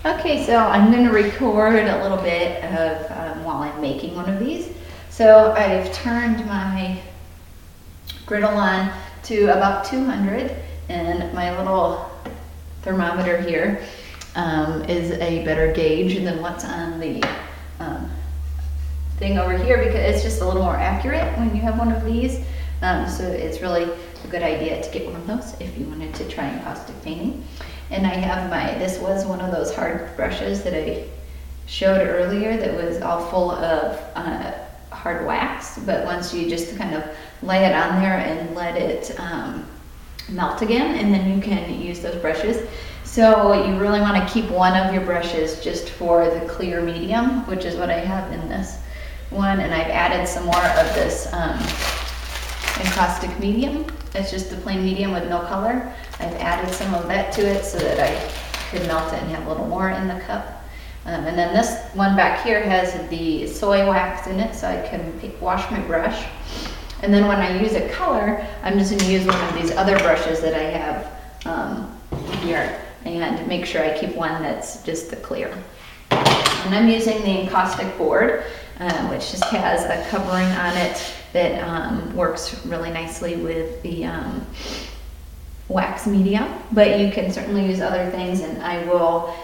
Okay, so I'm going to record a little bit of while I'm making one of these. So I've turned my griddle on to about 200, and my little thermometer here is a better gauge than what's on the thing over here, because it's just a little more accurate when you have one of these. So it's really a good idea to get one of those if you wanted to try encaustic painting. And I have this was one of those hard brushes that I showed earlier that was all full of hard wax, but once you just kind of lay it on there and let it melt again, and then you can use those brushes. So you really want to keep one of your brushes just for the clear medium, which is what I have in this one, and I've added some more of this encaustic medium. It's just a plain medium with no color. I've added some of that to it so that I could melt it and have a little more in the cup. And then this one back here has the soy wax in it, so I can wash my brush. And then when I use a color, I'm just going to use one of these other brushes that I have here, and make sure I keep one that's just the clear. And I'm using the encaustic board, which just has a covering on it that works really nicely with the wax medium, but you can certainly use other things, and I will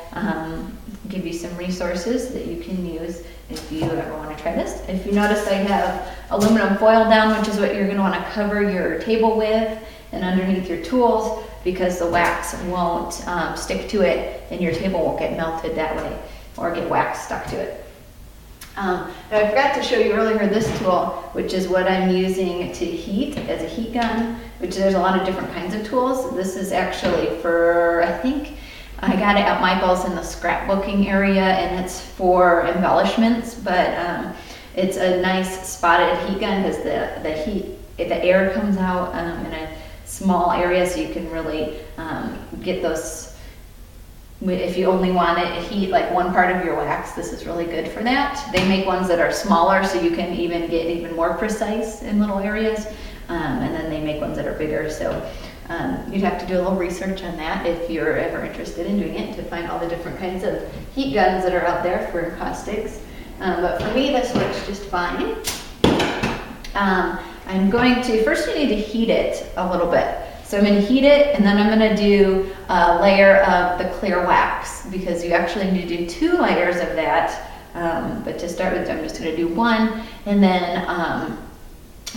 give you some resources that you can use if you ever want to try this. If you notice, I have aluminum foil down, which is what you're going to want to cover your table with and underneath your tools, because the wax won't stick to it and your table won't get melted that way or get wax stuck to it. And I forgot to show you earlier this tool, which is what I'm using to heat as a heat gun, which there's a lot of different kinds of tools. This is actually for, I think I got it at Michael's in the scrapbooking area, and it's for embellishments, but it's a nice spotted heat gun because the air comes out in a small area, so you can really get those. If you only want to heat like one part of your wax, this is really good for that. They make ones that are smaller, so you can even get even more precise in little areas. And then they make ones that are bigger. So you'd have to do a little research on that if you're ever interested in doing it, to find all the different kinds of heat guns that are out there for encaustics. But for me, this works just fine. I'm going to, first you need to heat it a little bit. So I'm going to heat it, and then I'm going to do a layer of the clear wax, because you actually need to do 2 layers of that. But to start with, I'm just going to do 1, and then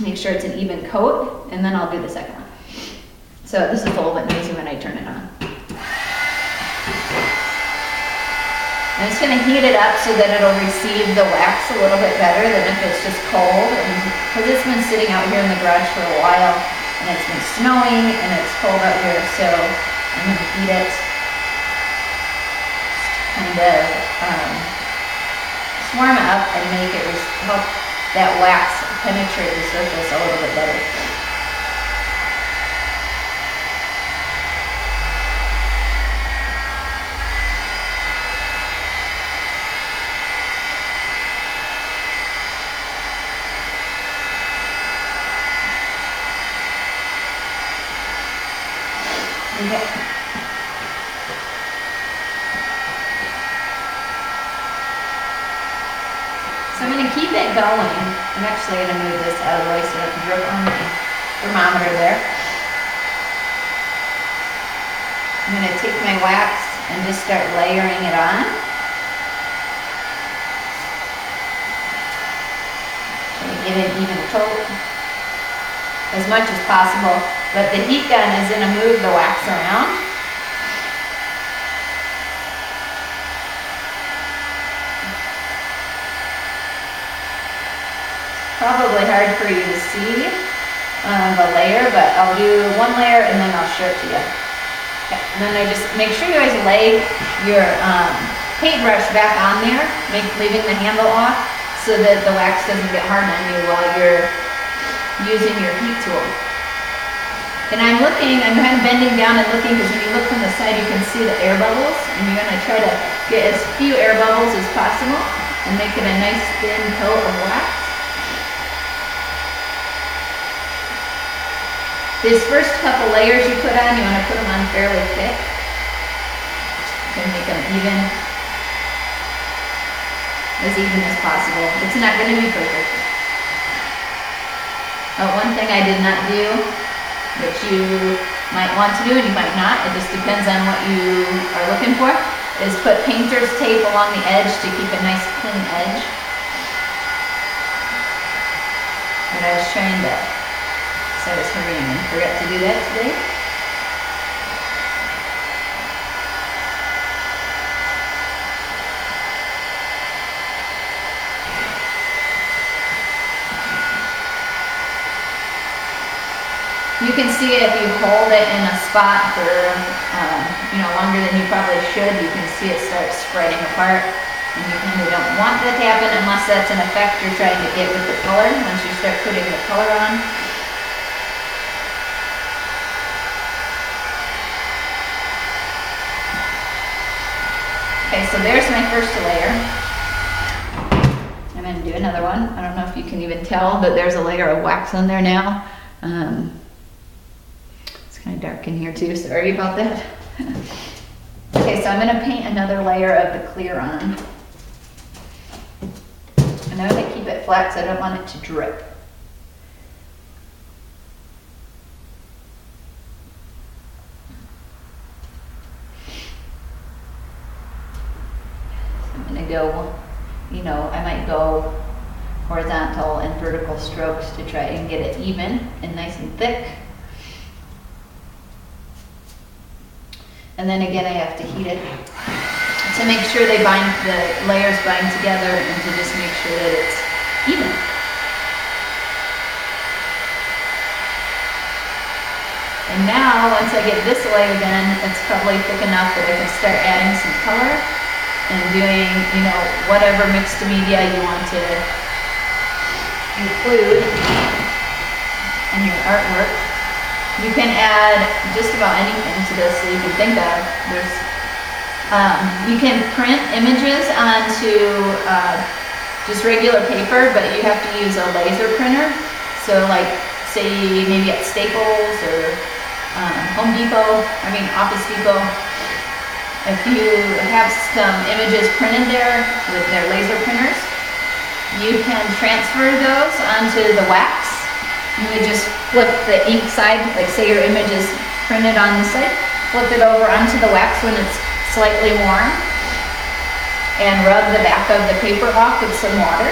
make sure it's an even coat, and then I'll do the second one. So this is a little bit noisy when I turn it on. I'm just going to heat it up so that it'll receive the wax a little bit better than if it's just cold, because it's been sitting out here in the garage for a while. And it's been snowing and it's cold out here, so I'm going to heat it. Kind of just warm it up and make it help that wax penetrate the surface a little bit better. Okay. So I'm going to keep it going. I'm actually going to move this out of the way so I can drip on the thermometer there. I'm going to take my wax and just start layering it on. Try to get an even coat as much as possible. But the heat gun is going to move the wax around. Probably hard for you to see the layer, but I'll do 1 layer and then I'll show it to you. Okay. And then I just make sure you guys lay your paintbrush back on there, leaving the handle off so that the wax doesn't get hard on you while you're using your heat tool. And I'm kind of bending down and looking, because when you look from the side, you can see the air bubbles, and you're going to try to get as few air bubbles as possible and make it a nice thin coat of wax. These first couple layers you put on, you want to put them on fairly thick. You can make them even. as even as possible. It's not going to be perfect. One thing I did not do, which you might want to do and you might not, it just depends on what you are looking for, is put painter's tape along the edge to keep a nice clean edge. But I was trying to, so I was hurrying and forgot to do that today. You can see if you hold it in a spot for longer than you probably should, you can see it start spreading apart. And you kind of don't want that to happen unless that's an effect you're trying to get with the color, once you start putting the color on. Okay, so there's my first layer. I'm going to do another one. I don't know if you can even tell, but there's a layer of wax on there now. Kind of dark in here too, sorry about that. Okay, so I'm going to paint another layer of the clear on. And I'm going to keep it flat so I don't want it to drip. So I'm going to go, I might go horizontal and vertical strokes to try and get it even and nice and thick. And then again, I have to heat it to make sure the layers bind together and to just make sure that it's even. And now, once I get this layer done, it's probably thick enough that I can start adding some color and doing, whatever mixed media you want to include in your artwork. You can add just about anything to this that you can think of. You can print images onto just regular paper, but you have to use a laser printer. So like, say maybe at Staples or Office Depot, if you have some images printed there with their laser printers, you can transfer those onto the wax. You would just flip the ink side, like say your image is printed on this side, flip it over onto the wax when it's slightly warm, and rub the back of the paper off with some water,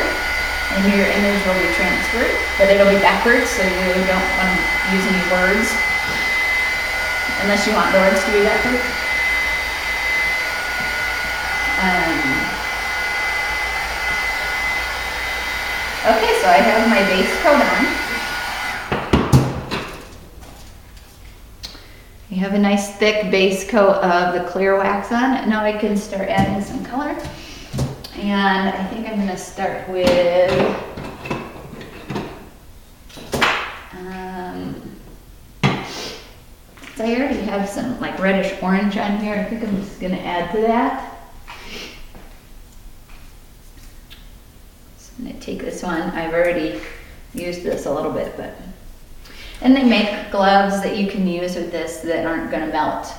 and your image will be transferred, but it'll be backwards, so you don't want to use any words, unless you want the words to be backwards. Okay, so I have my base coat on. You have a nice thick base coat of the clear wax on. Now I can start adding some color. And I think I'm going to start with so I already have some like reddish orange on here. I think I'm just going to add to that. So I'm going to take this one. I've already used this a little bit, but and they make gloves that you can use with this that aren't going to melt,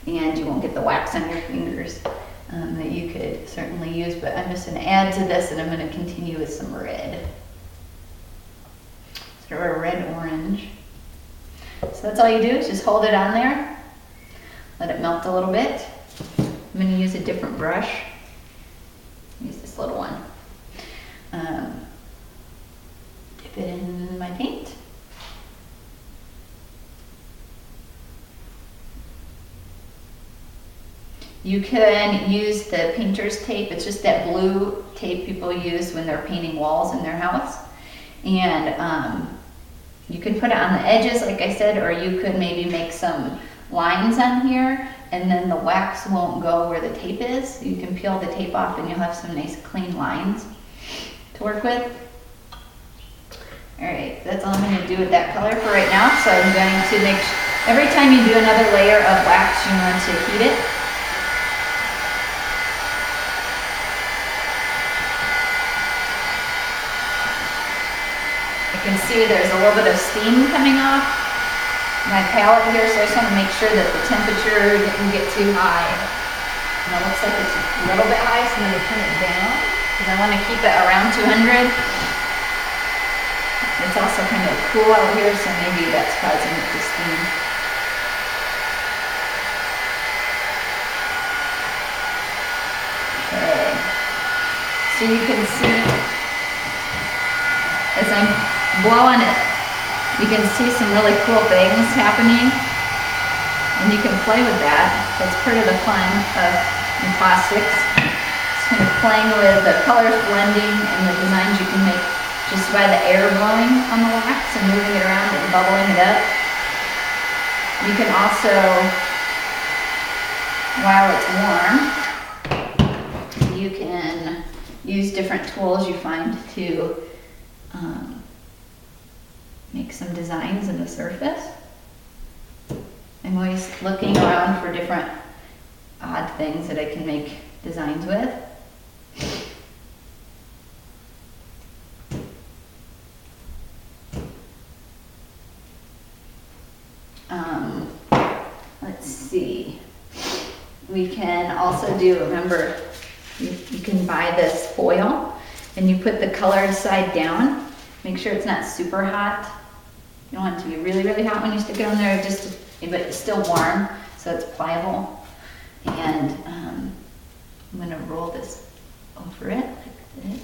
and you won't get the wax on your fingers that you could certainly use. But I'm just going to add to this, and I'm going to continue with some red. Sort of a red-orange. So that's all you do is just hold it on there, let it melt a little bit. I'm going to use a different brush. Use this little one. Dip it in my paint. You can use the painter's tape. It's just that blue tape people use when they're painting walls in their house. And you can put it on the edges, like I said, or you could maybe make some lines on here, and then the wax won't go where the tape is. You can peel the tape off and you'll have some nice clean lines to work with. All right, that's all I'm going to do with that color for right now. So I'm going to make sure, every time you do another layer of wax, you want to heat it. You can see there's a little bit of steam coming off my palette here, so I just want to make sure that the temperature didn't get too high. And it looks like it's a little bit high, so I'm going to turn it down. because I want to keep it around 200. It's also kind of cool out here, so maybe that's causing it to steam. Okay, so you can see as I'm blowing it, you can see some really cool things happening, and you can play with that. That's part of the fun of encaustics. It's kind of playing with the colors blending and the designs you can make just by the air blowing on the wax and moving it around and bubbling it up. You can also, while it's warm, you can use different tools you find to make some designs in the surface. I'm always looking around for different odd things that I can make designs with. Let's see. We can also do, remember, you can buy this foil and you put the colored side down. Make sure it's not super hot. You don't want it to be really, really hot when you stick it on there, but it's still warm, so it's pliable. And I'm gonna roll this over it like this.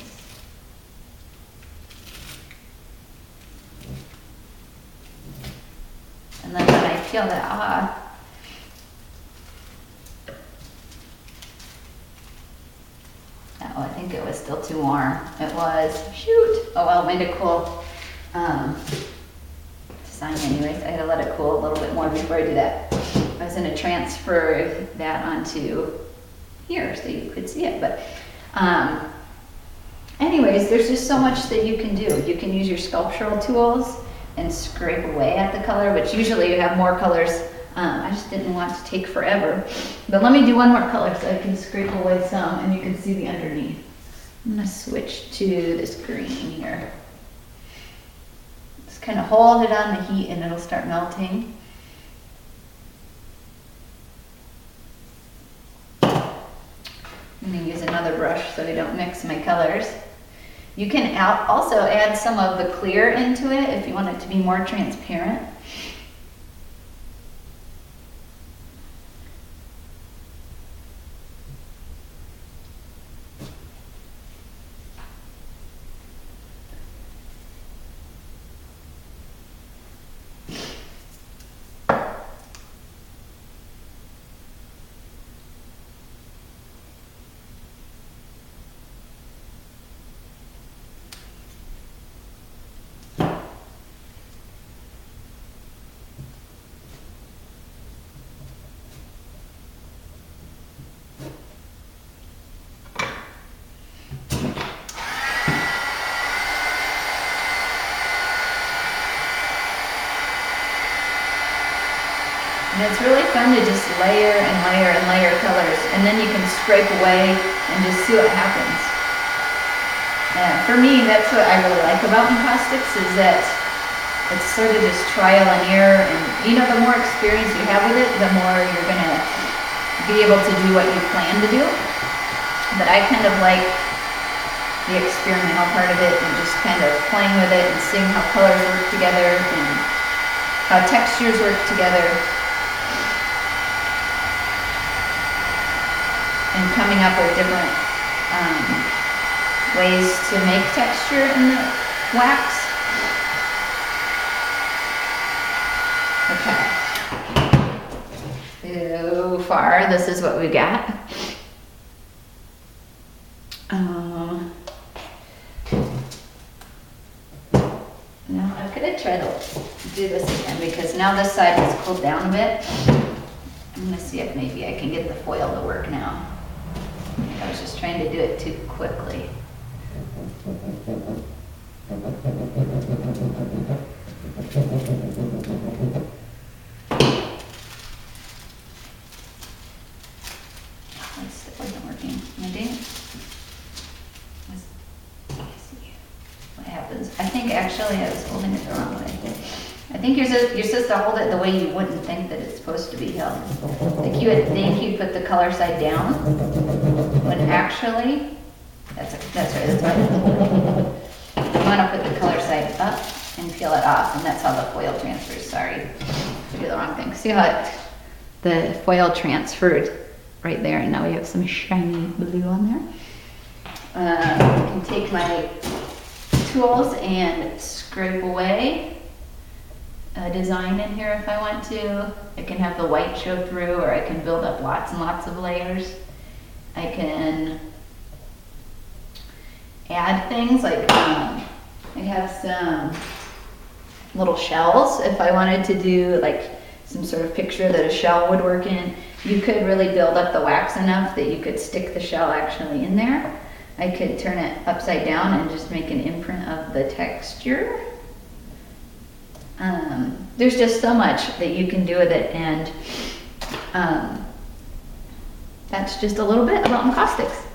And then when I peel that off, oh, I think it was still too warm. It was, shoot. Oh well, made a cool design anyways. I had to let it cool a little bit more before I do that. I was gonna transfer that onto here so you could see it, but anyways, there's just so much that you can do. You can use your sculptural tools and scrape away at the color, which usually you have more colors. I just didn't want to take forever. But let me do one more color so I can scrape away some and you can see the underneath. I'm gonna switch to this green here. Just kind of hold it on the heat and it'll start melting. I'm gonna use another brush so I don't mix my colors. You can also add some of the clear into it if you want it to be more transparent. And it's really fun to just layer and layer and layer colors, and then you can scrape away and just see what happens. For me, that's what I really like about encaustics, is that it's sort of just trial and error, and you know, the more experience you have with it, the more you're gonna be able to do what you plan to do. But I kind of like the experimental part of it and just kind of playing with it and seeing how colors work together and how textures work together. And coming up with different ways to make texture in the wax. Okay. So far, this is what we got. Now I'm gonna try to do this again because now this side has cooled down a bit. I'm gonna see if maybe I can get the foil to work now. I was just trying to do it too quickly. That still wasn't working. Am I doing it? Let's see what happens. I think actually I was holding it the wrong way. I think you're supposed to hold it the way you wouldn't think that it's supposed to be held. Like you would think you'd put the color side down, when actually That's right, that's right. You want to put the color side up and peel it off, and that's how the foil transfers. Sorry, I did the wrong thing. See how the foil transferred right there, and now we have some shiny blue on there. I can take my tools and scrape away a design in here if I want to. I can have the white show through, or I can build up lots and lots of layers. I can add things like I have some little shells if I wanted to do like some sort of picture that a shell would work in. You could really build up the wax enough that you could stick the shell actually in there. I could turn it upside down and just make an imprint of the texture. There's just so much that you can do with it, and that's just a little bit about encaustics.